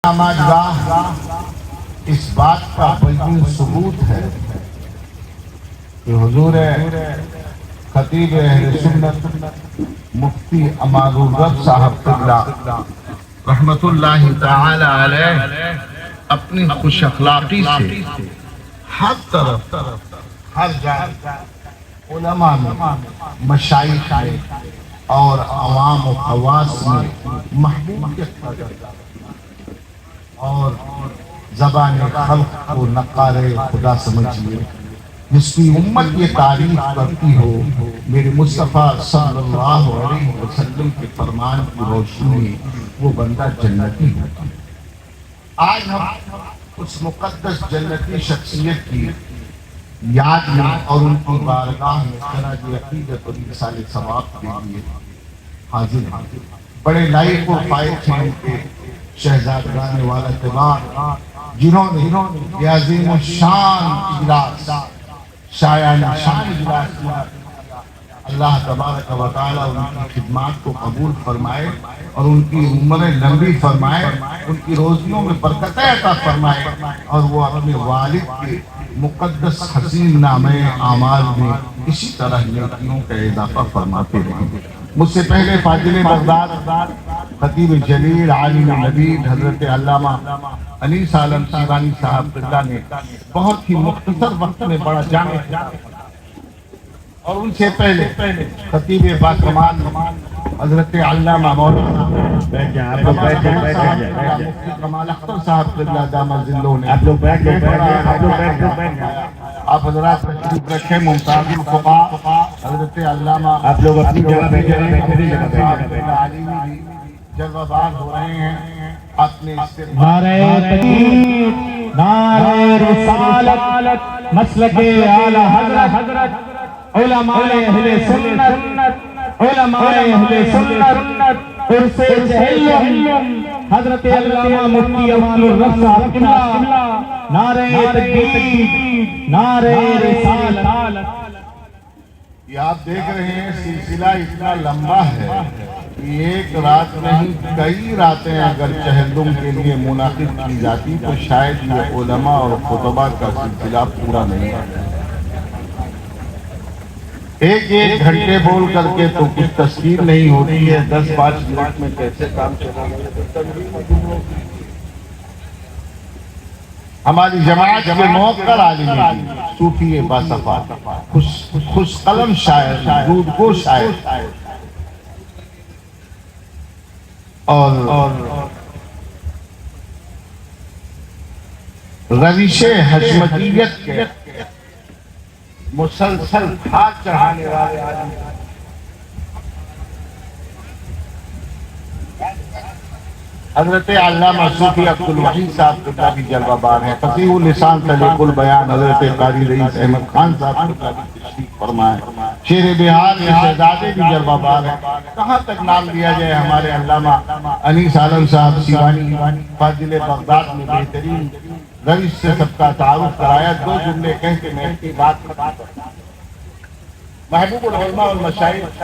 نمازگاہ اس بات کا بلکہ ثبوت ہے کہ حضور خطیب اہل سنت مفتی امان الرب صاحب قبلہ رحمت اللہ تعالی علیہ اپنی خوش اخلاقی سے ہر طرف ہر جگہ علماء میں مشائخ میں اور عوام و خواص میں محبوبیت پیدا کرتا اور زبان خلق کو نقار خدا سمجھیے، جس کی امت یہ تعریف کرتی ہو میرے مصطفیٰ صلی اللہ علیہ وسلم کے فرمان کی روشنی میں وہ بندہ جنتی ہوتا ہے۔ آج ہم اس مقدس جنتی شخصیت کی یاد میں اور ان کی بارگاہ میں خراج عقیدت اور ایصال ثواب کے لیے حاضر ہیں۔ بڑے لائق و فائق ہیں ان کے شہزادگان والا تبار، جنہوں نے یہ عظیم الشان اجلاس شایان شان اجلاس کیا۔ اللہ تبارک و تعالی ان کی خدمات کو قبول فرمائے اور ان کی عمریں لمبی فرمائے، ان کی روزیوں میں برکتیں عطا فرمائے اور وہ اپنے والد کے مقدس حسین نامہ اعمال میں اسی طرح نیکیوں کا اضافہ فرماتے رہیں۔ مجھ سے پہلے فاضل بغداد خطیب جلیل عالم نبیل حضرت علامہ انیس عالم سیوانی صاحب قبلہ نے بہت ہی مختصر وقت میں بڑا جامع، اور ان سے پہلے خطیب باکمال حضرت علامہ مولانا کمال اختر صاحب قبلہ دامت ذلہ نے آپ حضرات تشریف رکھیں۔ ممتاز الفقہاء حضرت علامہ آپ لوگ اپنی جگہ بیٹھے جلوہ بار ہو رہے ہیں اپنے نعرہ تکبیر، نعرہ رسالت، مسلک اعلی حضرت، علماء اہل سنت، علماء اہل سنت، عرص جہلم حضرت علامہ مفتی امان الرب صاحب قبلہ، نعرہ تکبیر، نعرہ رسالت۔ یہ آپ دیکھ رہے ہیں سلسلہ اتنا لمبا ہے کہ ایک رات نہیں کئی راتیں اگر چہلم کے لیے منعقد کی جاتی تو شاید یہ علماء اور خطباء کا سلسلہ پورا نہیں ہوتا۔ ایک گھنٹے بول کر کے تو کچھ تشکیل نہیں ہوتی ہے، 10-5 منٹ میں کیسے کام چلا ہے۔ ہماری جماعت کے موقر عالم صوفی باصفا خوش قلم شاعر، دودھ کو شاعر اور روش حشمتیت کے مسلسل ہاتھ چڑھانے والے آدمی حضرت علامہ صوفی عبدالوحید صاحب قبلہ بھی جلوہ بار ہیں۔ فصیح اللسان طلیق البیان حضرت قاری رئیس احمد خان صاحب قبلہ بھی تشریف فرمائے۔ شیر بہار کے شہزادے بھی جلوہ بار ہیں۔ کہاں تک نام لیا جائے ہمارے علامہ انیس عالم صاحب سیوانی فاضل بغداد میں بہترین روش سے سب کا تعارف کرایا۔ 2 جملے کہہ کے میں کی بات محبوب العلماء والمشائخ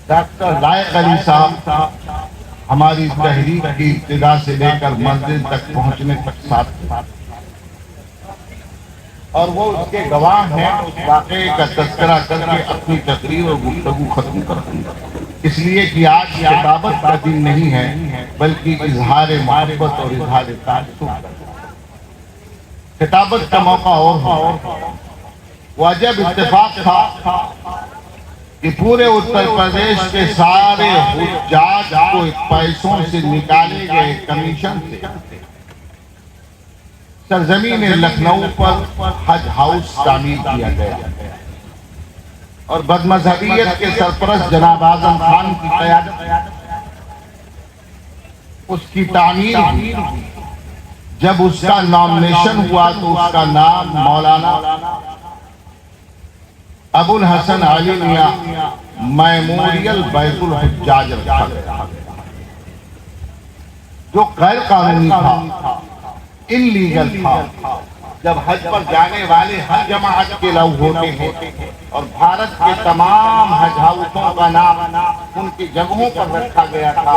ڈاکٹر لائق علی صاحب ہماری تحریک کی ابتدا سے لے کر منزل تک پہنچنے تک ساتھ، اور وہ اس کے گواہ ہیں۔ اس واقعے کا تذکرہ کر کے اپنی تقریر اور گفتگو ختم کرتے ہیں، اس لیے کہ آج خطابت کا دن نہیں ہے بلکہ اظہار محبت اور اظہار تعصب کا۔ خطابت کا موقع اور وہ عجب اتفاق تھا کہ پورے اتر پردیش کے سارے حجاج کو پیسوں سے نکالے گئے کمیشن سے سرزمین لکھنؤ پر حج ہاؤس تعمیر کیا گیا، اور بدمذہبیت کے سرپرست جناب اعظم خان کی قیادت اس کی تعمیر ہوئی۔ جب اس کا نامنیشن ہوا تو اس کا نام مولانا ابو الحسن علی میاں میموریل بیت الحجاج رکھا گیا، جو غیر قانونی تھا، ان لیگل تھا، جب حج پر جانے والے حج جماعت کے لوگ ہوتے ہیں اور بھارت کے تمام حج ہاؤسوں کا نام ان کی جگہوں پر رکھا گیا تھا،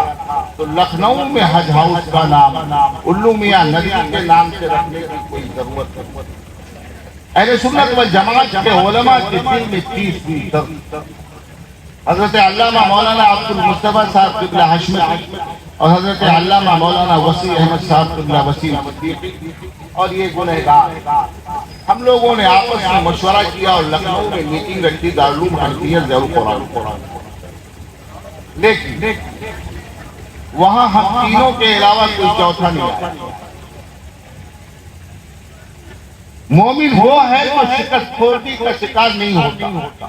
تو لکھنؤ میں حج ہاؤس کا نام الو میاں ندی کے نام سے رکھنے کی کوئی ضرورت نہیں۔ اہل سنت والجماعت کے علماء کے دل میں تیس ہوئی حضرت علامہ مولانا عبد المصطفیٰ صاحب قبلہ ہاشمی اور حضرت علامہ مولانا وسیع احمد صاحب قبلہ وسیع صدیقی اور یہ گنہگار، ہم لوگوں نے آپس میں مشورہ کیا اور لکھنؤ میں میٹنگ رکھی دارالعلوم حنفیہ ضیاءالقرآن، لیکن وہاں ہم تینوں کے علاوہ کوئی چوتھا نہیں آیا۔ مومن وہ ہے جو شکست خوردی کا شکار نہیں ہوتا،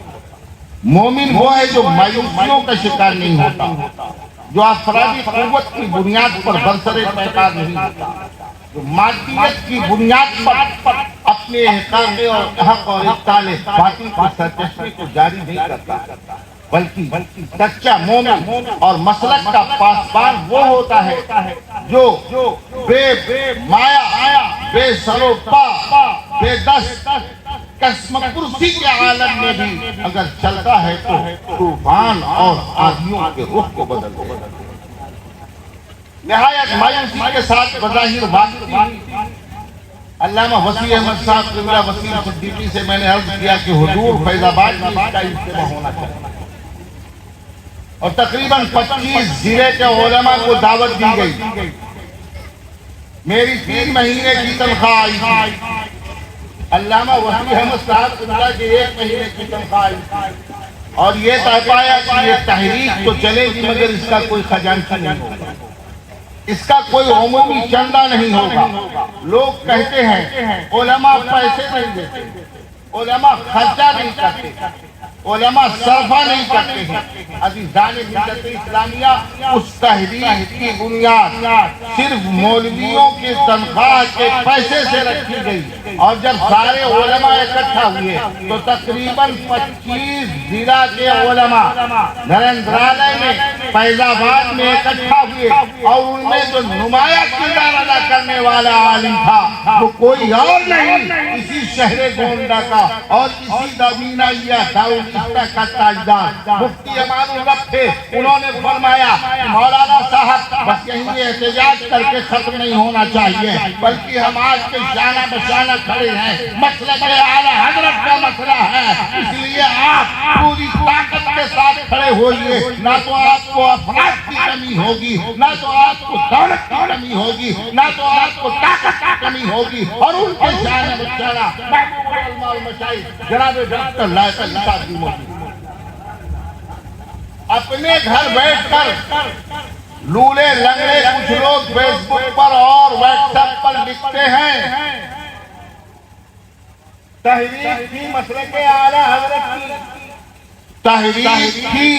مومن وہ ہے جو مایوسیوں کا شکار نہیں ہوتا، جو افرادی قوت کی بنیاد پر برسر پیکار نہیں ہوتا، جو مادیت کی بنیاد پر اپنے احقاق اور حق اور ابطال باطل کی سرچشمے کو جاری نہیں کرتا، بلکہ سچا مومن اور مسلک کا پاسبان وہ ہوتا ہے جو بے مایا، بے سر و پا، بے دست، قسم کرسی کے عالم میں بھی اگر چلتا ہے تو طوفان اور آندھیوں کے رخ کو بدل دے۔ نہایت مایوسی کے ساتھ بظاہر بات علامہ وسیع احمد صاحب قبلہ وسیع صدیقی سے میں نے عرض کیا کہ حضور فیض آباد میں اس کا اجتماع ہونا چاہیے، اور تقریباً 25 ضلع کے علماء کو دعوت دی گئی۔ میری 3 مہینے کی تنخواہ آئی تھی، علامہ وسیع احمد صاحب قبلہ کے 1 مہینے کی تنخواہ آئی تھی، اور یہ طے پایا کہ یہ تحریک تو چلے گی مگر اس کا کوئی خزانچی نہیں ہوگا، اس کا کوئی عمومی چندہ نہیں ہوگا۔ لوگ کہتے ہیں علماء پیسے نہیں دیتے، علماء خرچہ نہیں کرتے، علماء صرفہ نہیں کرتے ہیں۔ عزیزان ملت اسلامیہ، اس تحریک کی بنیاد صرف مولویوں کی تنخواہ کے پیسے سے رکھی گئی، اور جب سارے علماء اکٹھا ہوئے تو تقریباً 25 ضلع کے علماء نریندرالے میں فیض آباد میں اکٹھا ہوئے، اور ان میں جو نمایاں کردار ادا کرنے والا عالم تھا وہ کوئی اور نہیں، اسی شہر گونڈہ کا اور اسی دبینہ کا تاجدار مفتی امان الرب تھے۔ انہوں نے فرمایا مولانا صاحب بس یہیں احتجاج کر کے ختم نہیں ہونا چاہیے، بلکہ ہم آج کے شانہ بشانہ کھڑے ہیں، مسلک اعلیٰ حضرت کا مسئلہ ہے، اس لیے آپ پوری طاقت کے ساتھ کھڑے ہوئیے، نہ تو آپ کو افراد کی کمی ہوگی، نہ تو آپ کو دولت کی کمی ہوگی، نہ تو آپ کو طاقت کی کمی ہوگی، اور ان کے شانہ بشانہ محبوب علماء المشائخ جناب ڈاکٹر لائق علی صاحب کی موجود اپنے گھر بیٹھ کر لولے لنگڑے کچھ لوگ فیس بک پر اور واٹس ایپ پر لکھتے ہیں تحریک کی مسلک اعلیٰ حضرت کی، تحریک کی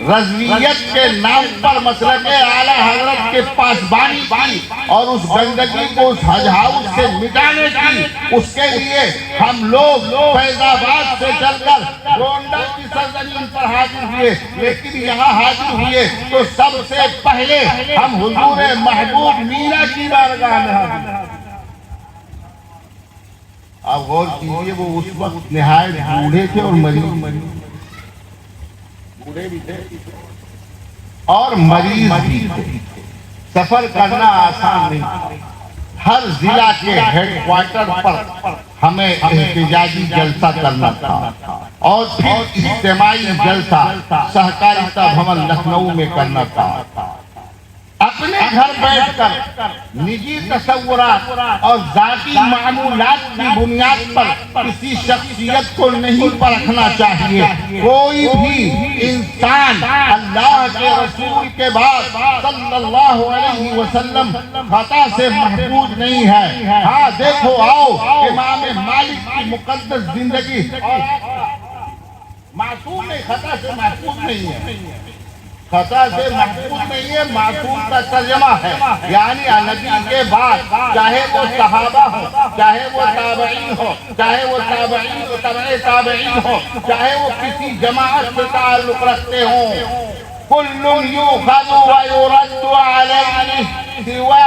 رضویت کے نام پر مسلک اعلیٰ حضرت کے پاسبانی کی، اور اس گندگی کو اس حج ہاؤس سے مٹانے کی، اس کے لیے ہم لوگ فیض آباد سے چل کر گونڈہ کی سرزمین پر حاضر ہوئے، لیکن یہاں حاضر ہوئے تو سب سے پہلے ہم حضور محبوب مینا کی بارگاہ میں حاضر ہوئے۔ آپ غور کیجئے، وہ اس وقت نہایت بوڑھے تھے اور بوڑھے بھی تھے اور مریض بھی تھے، سفر کرنا آسان نہیں۔ ہر ضلع کے ہیڈ کوارٹر پر ہمیں احتجاجی جلسہ کرنا تھا، اور پھر اجتماعی جلسہ سہکاریتا بھون لکھنؤ میں کرنا تھا۔ اپنے گھر بیٹھ کر نجی تصورات اور ذاتی معمولات کی بنیاد پر کسی شخصیت کو نہیں پرکھنا چاہیے۔ کوئی بھی انسان اللہ کے رسول کے بعد صلی اللہ علیہ وسلم خطا سے محفوظ نہیں ہے۔ ہاں دیکھو آؤ، امام مالک کی مقدس زندگی معصوم نہیں، خطا سے محفوظ نہیں ہے، خطا سے محفوظ نہیں ہے، معصوم کا ترجمہ ہے، یعنی نبی کے بعد چاہے وہ صحابہ ہو، چاہے وہ تابعین ہو، چاہے وہ تابعین تابعین ہو، چاہے وہ کسی جماعت سے تعلق رکھتے ہوں، کل یؤخذ ویرد علیہ سوا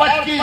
25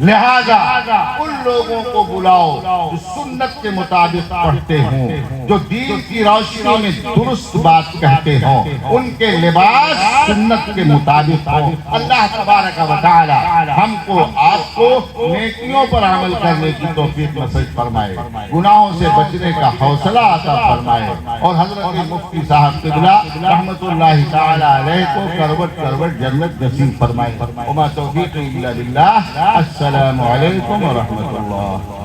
لہذا ان لوگوں کو بلاؤ جو سنت کے مطابق پڑھتے ہوں، جو دین کی روشنی میں درست بات کہتے ہوں، ان کے لباس سنت کے مطابق ہوں۔ اللہ تبارک و تعالی ہم کو آپ کو نیکیوں پر عمل کرنے کی توفیق نصیب فرمائے، گناہوں سے بچنے کا حوصلہ عطا فرمائے، اور حضرت مفتی صاحب قبلہ رحمت اللہ تعالی علیہ کو کروٹ کروٹ جنت نصیب فرمائے۔ وما توفیقی الا باللہ۔ السلام علیکم ورحمۃ اللہ۔